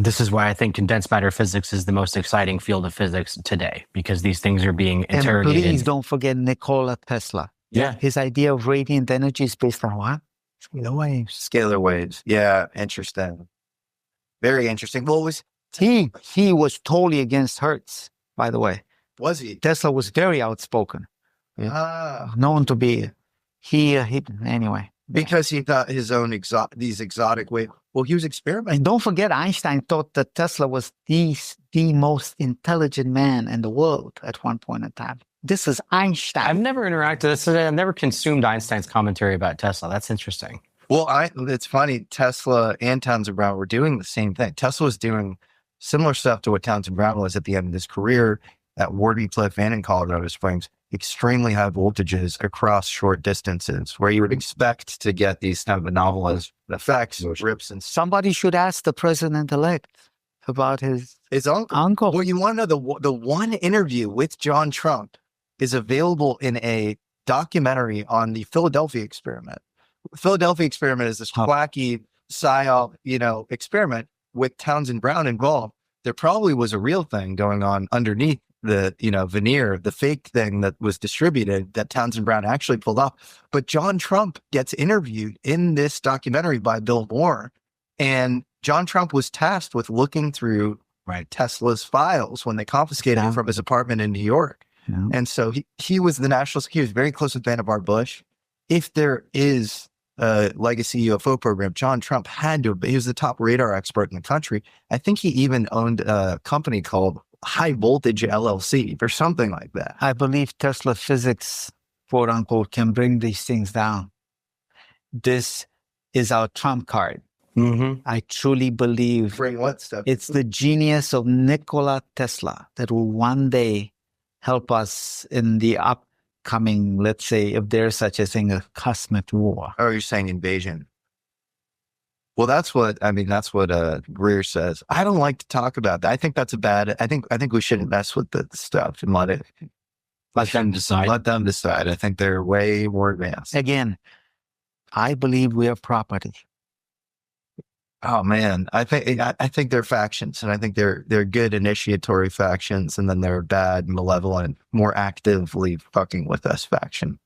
This is why I think condensed matter physics is the most exciting field of physics today, because these things are being interrogated. And please don't forget Nikola Tesla. Yeah. His idea of radiant energy is based on what? Scalar waves. Scalar waves. Yeah, interesting. Very interesting. Well, He was totally against Hertz, by the way. was he? Tesla was very outspoken. Ah, Known to be, he anyway. because he thought his own these exotic waves. Well, he was experimenting. And don't forget, Einstein thought that Tesla was the most intelligent man in the world at one point in time. This is Einstein. I've never I've never consumed Einstein's commentary about Tesla. That's interesting. Well, it's funny. Tesla and Townsend Brown were doing the same thing. Tesla was doing similar stuff to what Townsend Brown was at the end of his career at Wardenclyffe and in Colorado Springs. Extremely high voltages across short distances, where you would expect to get these kind of anomalous effects, rips, and Somebody should ask the president-elect about his uncle. Well, you want to know the one interview with John Trump is available in a documentary on the Philadelphia experiment. The Philadelphia experiment is this wacky psyop, experiment with Townsend Brown involved. There probably was a real thing going on underneath the, veneer, the fake thing that was distributed that Townsend Brown actually pulled off. But John Trump gets interviewed in this documentary by Bill Moore. And John Trump was tasked with looking through Tesla's files when they confiscated him from his apartment in New York. Yeah. And so he was the national security, he was very close with Vannevar Bush. If there is a legacy UFO program, John Trump had to, he was the top radar expert in the country. I think he even owned a company called High Voltage LLC or something like that. I believe Tesla physics, quote unquote, can bring these things down. This is our trump card. Mm-hmm. I truly believe Bring what stuff? it's the genius of Nikola Tesla that will one day help us in the upcoming, let's say, if there's such a thing, a cosmic war. Oh, you're saying invasion. Well, that's what Greer says. I don't like to talk about that. I think that's I think we shouldn't mess with the stuff and let them decide. Let them decide. I think they're way more advanced. Again, I believe we are property. Oh man, I think they're factions, and I think they're good initiatory factions, and then they're bad, malevolent, more actively fucking with us faction.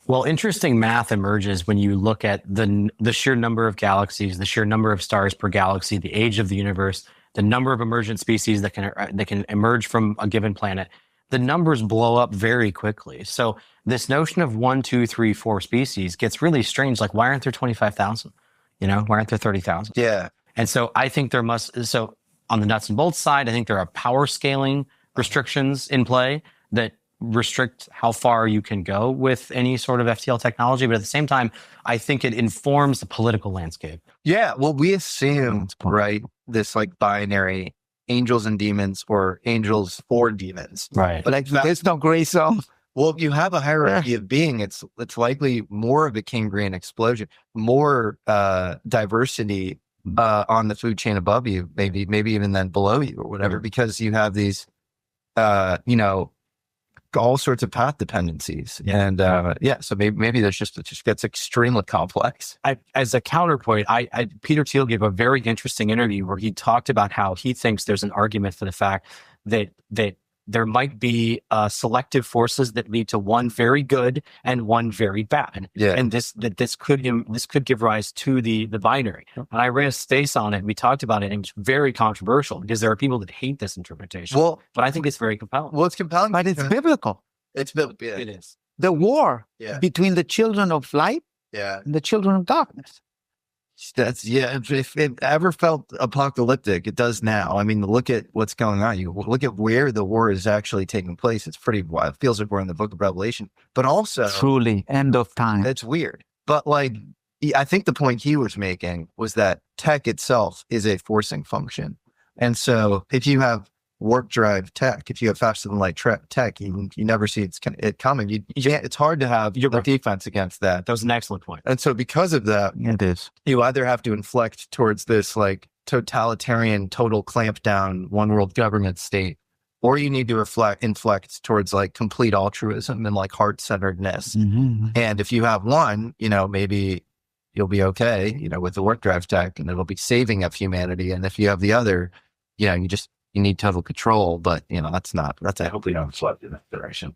Well, interesting math emerges when you look at the sheer number of galaxies, the sheer number of stars per galaxy, the age of the universe, the number of emergent species that can emerge from a given planet. The numbers blow up very quickly. So this notion of 1, 2, 3, 4 species gets really strange. Like, why aren't there 25,000? Why aren't there 30,000? Yeah. And so I think so on the nuts and bolts side, I think there are power scaling restrictions in play that restrict how far you can go with any sort of FTL technology. But at the same time, I think it informs the political landscape. Yeah. Well, we assumed, right, this like binary angels and demons or angels or demons. Right. But Like, there's no gray zone. well, if you have a hierarchy of being, it's likely more of a Cambrian explosion, more diversity on the food chain above you, maybe even then below you or whatever, because you have these, all sorts of path dependencies. And so maybe it just gets extremely complex. As a counterpoint, Peter Thiel gave a very interesting interview where he talked about how he thinks there's an argument for the fact that there might be selective forces that lead to one very good and one very bad. Yeah. And this could give rise to the binary. And I ran a space on it. We talked about it, and it's very controversial because there are people that hate this interpretation. Well, but I think it's very compelling. well, it's compelling, But it's biblical. It's biblical. Yeah. It is. The war Yeah. between the children of light Yeah. and the children of darkness. If it ever felt apocalyptic, it does now. I mean, look at what's going on. You look at where the war is actually taking place. It's pretty wild. It feels like we're in the book of Revelation, but also Truly, end of time. it's weird. But like, I think the point he was making was that tech itself is a forcing function. And so if you have warp drive tech, if you have faster than light tech, you never see it coming. It's hard to have You're the right. defense against that. That was an excellent point. And so because of that, It is. you either have to inflect towards this like totalitarian, total clamp down, one world government state, or you need to inflect towards like complete altruism and like heart centeredness. Mm-hmm. And if you have one, maybe you'll be okay, with the warp drive tech, and it'll be saving of humanity. And if you have the other, you need total control. But, I hope we don't flood in that direction.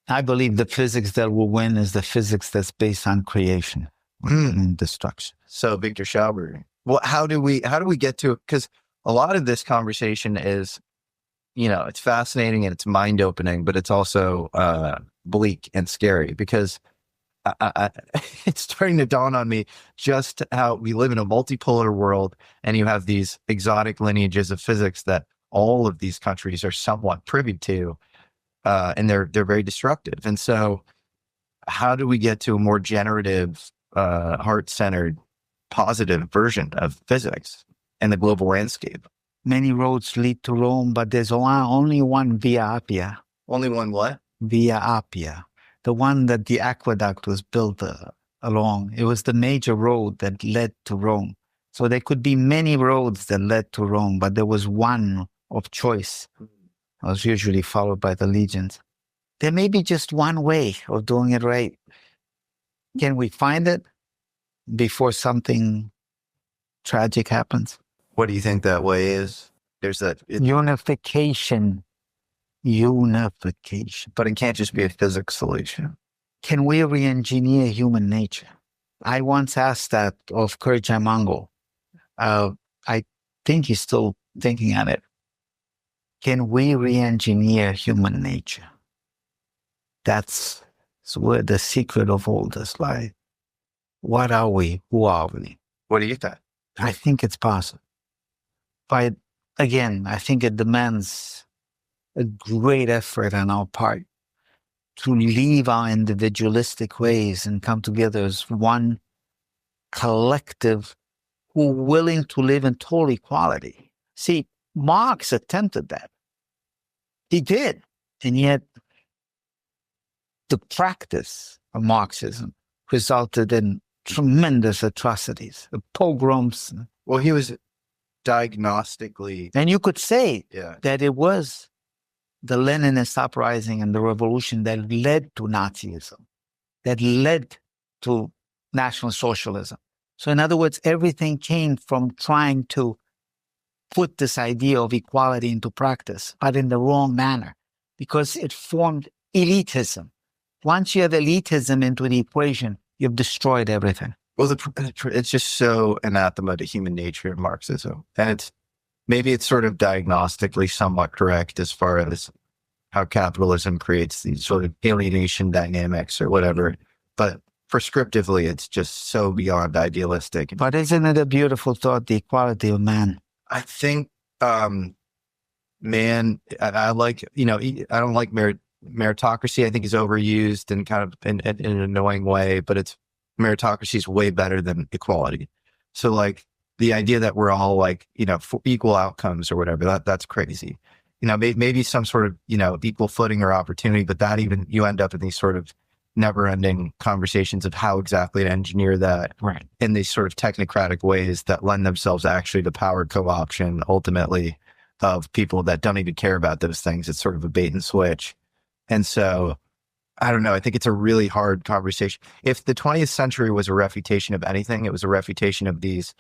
I believe the physics that will win is the physics that's based on creation and destruction. So Victor Schauber, well, how do we get to it? Because a lot of this conversation is, it's fascinating and it's mind opening, but it's also bleak and scary, because it's starting to dawn on me just how we live in a multipolar world, and you have these exotic lineages of physics that all of these countries are somewhat privy to, and they're very destructive. And so, how do we get to a more generative, heart-centered, positive version of physics and the global landscape? Many roads lead to Rome, but there's only one Via Appia. Only one what? Via Appia. The one that the aqueduct was built along. It was the major road that led to Rome. So there could be many roads that led to Rome, but there was one of choice. It was usually followed by the legions. There may be just one way of doing it right. Can we find it before something tragic happens? What do you think that way is? There's that Unification. But it can't just be a physics solution. Can we re-engineer human nature? I once asked that of Kurt Jamango. I think he's still thinking on it. Can we re-engineer human nature? That's where the secret of all this lies. What are we? Who are we? What do you think? I think it's possible. But again, I think it demands a great effort on our part to leave our individualistic ways and come together as one collective who are willing to live in total equality. See, Marx attempted that. He did. And yet the practice of Marxism resulted in tremendous atrocities, the pogroms. Well, he was diagnostically. And you could say Yeah. that it was the Leninist uprising and the revolution that led to Nazism, that led to National Socialism. So in other words, everything came from trying to put this idea of equality into practice, but in the wrong manner, because it formed elitism. Once you have elitism into the equation, you've destroyed everything. Well, it's just so anathema to human nature, Marxism. And maybe it's sort of diagnostically somewhat correct as far as how capitalism creates these sort of alienation dynamics or whatever. But prescriptively, it's just so beyond idealistic. But isn't it a beautiful thought, the equality of man? I think, man, I like, I don't like meritocracy. I think is overused and kind of in an annoying way, but meritocracy is way better than equality. So like the idea that we're all like, for equal outcomes or whatever, that's crazy. Maybe some sort of, equal footing or opportunity, but that even you end up in these sort of never ending conversations of how exactly to engineer that Right. in these sort of technocratic ways that lend themselves actually to power co-option ultimately of people that don't even care about those things. It's sort of a bait and switch. And so I don't know. I think it's a really hard conversation. If the 20th century was a refutation of anything, it was a refutation of these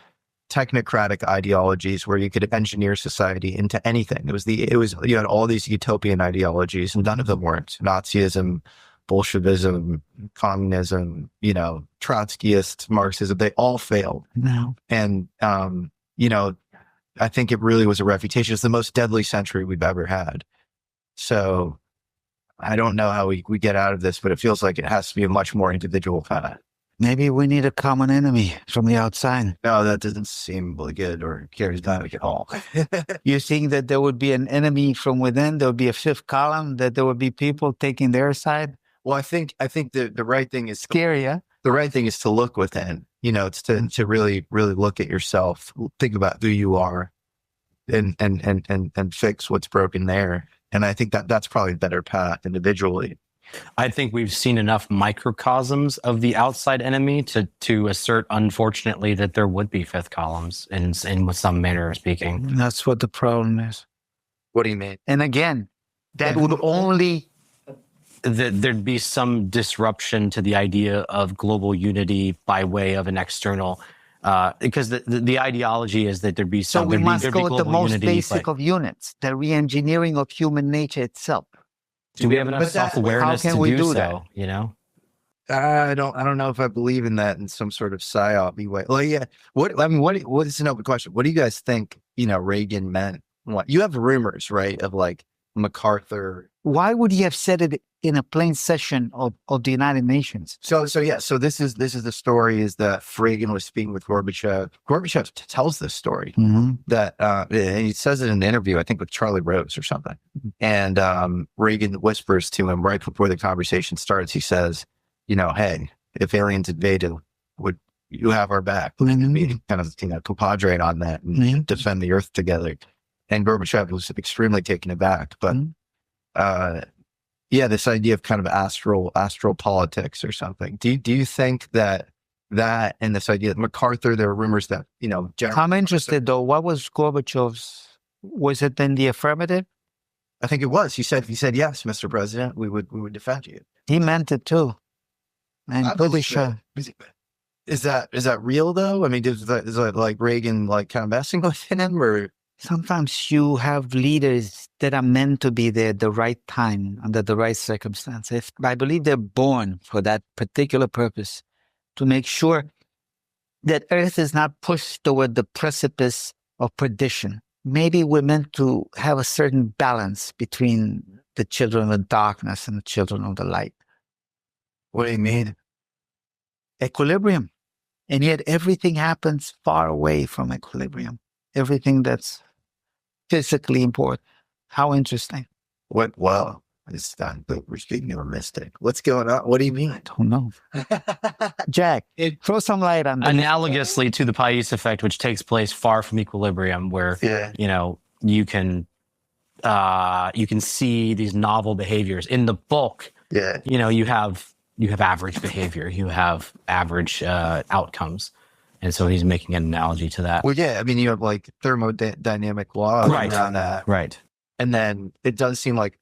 technocratic ideologies where you could engineer society into anything. You had all these utopian ideologies and none of them worked. Nazism, Bolshevism, communism, Trotskyist, Marxism, they all failed. No. And, I think it really was a refutation. It's the most deadly century we've ever had. So I don't know how we get out of this, but it feels like it has to be a much more individual kind of. Maybe we need a common enemy from the outside. No, that doesn't seem really good or charismatic at all. You think that there would be an enemy from within? There would be a fifth column, that there would be people taking their side? Well, I think the right thing is Scary, huh? the right thing is to look within. It's to really, really look at yourself, think about who you are, and fix what's broken there. And I think that's probably a better path individually. I think we've seen enough microcosms of the outside enemy to assert, unfortunately, that there would be fifth columns in some manner of speaking. That's what the problem is. What do you mean? And again, that would only that there'd be some disruption to the idea of global unity by way of an external, because the ideology is that there'd be So some. we must there'd be go with the global most unity, basic but of units, the re-engineering of human nature itself. do we have enough But that- self-awareness how can to we do do so? that? You know. I don't know if I believe in that in some sort of psyop way. Well, yeah. What is an open question? What do you guys think, Reagan meant? What you have rumors, right? Of like MacArthur. Why would he have said it in a plain session of the United Nations? So this is the story is that Reagan was speaking with Gorbachev. Gorbachev tells this story that, and he says it in an interview, I think with Charlie Rose or something. And Reagan whispers to him right before the conversation starts. He says, hey, if aliens invaded, would you have our back? We could be kind of, compadre on that and defend the earth together. And Gorbachev was extremely taken aback. But this idea of kind of astral politics or something. Do you think that and this idea that MacArthur, there are rumors that, I'm interested though. What was Gorbachev's? Was it in the affirmative? I think it was. He said, yes, Mr. President, we would defend you. He meant it too. I'm pretty sure. Is that real though? I mean, is that like Reagan like kind of messing with him, or sometimes you have leaders that are meant to be there at the right time under the right circumstances. I believe they're born for that particular purpose, to make sure that Earth is not pushed toward the precipice of perdition. Maybe we're meant to have a certain balance between the children of the darkness and the children of the light. What do you mean? Equilibrium. And yet everything happens far away from equilibrium. Everything that's physically important. How interesting. What? Well, it's not, we're speaking of a mystic. What's going on? What do you mean? I don't know. Jack, throw some light on that. Analogously to the Pais effect, which takes place far from equilibrium, where you can see these novel behaviors in the bulk. Yeah. You have average behavior, you have average outcomes. And so he's making an analogy to that. Well, yeah, I mean, you have like thermodynamic laws around that. Right. And then it does seem like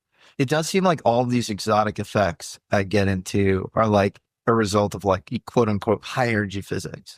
all these exotic effects I get into are like a result of like quote unquote high energy physics.